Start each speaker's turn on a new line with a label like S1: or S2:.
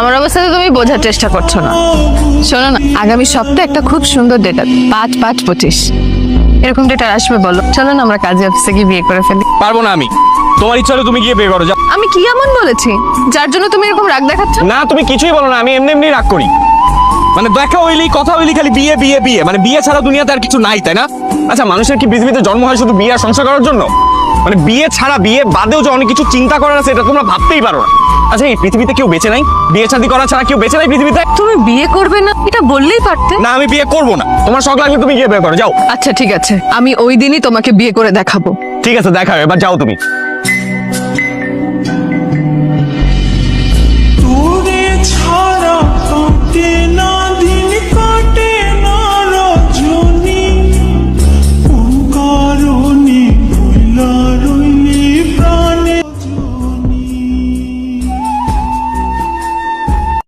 S1: আমার অবস্থাতে তুমি বোঝার চেষ্টা করছো না। শোনো না, আগামী সপ্তাহে একটা খুব সুন্দর ডেট আছে, 5/5/25 এরকম ডেট আর আসবে বলো? চলো না আমরা কাজে অফিসে গিয়ে বিয়ে করে ফেলি।
S2: পারবো না আমি। তোমার ইচ্ছা হলে তুমি গিয়ে বিয়ে করো, যাও।
S1: আমি কি এমন বলেছি যার জন্য তুমি এরকম রাগ দেখাচ্ছ?
S2: না তুমি কিছুই বলো না, আমি এমনি এমনি রাগ করি। মানে দেখা হইলি কথা হইলি খালি বিয়ে বিয়ে বিয়ে, মানে বিয়ে ছাড়া দুনিয়াতে আর কিছু নাই, তাই না? আচ্ছা, মানুষের কি পৃথিবীতে জন্ম হয় শুধু বিয়ে আর সংসার করার জন্য? মানে বিয়ে ছাড়া, বিয়ে বাদেও যে অনেক কিছু চিন্তা করার আছে, এটা তোমরা ভাবতেই পারো না। আচ্ছা, এই পৃথিবীতে কেউ বেঁচে নাই? বিয়ে শাদী করা ছাড়া কেউ বেঁচে নাই পৃথিবীতে?
S1: তুমি বিয়ে করবে না এটা বললেই পারতে।
S2: না, আমি বিয়ে করবো না। তোমার শখ লাগলে তুমি গিয়ে বিয়ে করো, যাও।
S1: আচ্ছা ঠিক আছে, আমি ওই দিনই তোমাকে বিয়ে করে দেখাবো।
S2: ঠিক আছে, দেখা এবার যাও তুমি।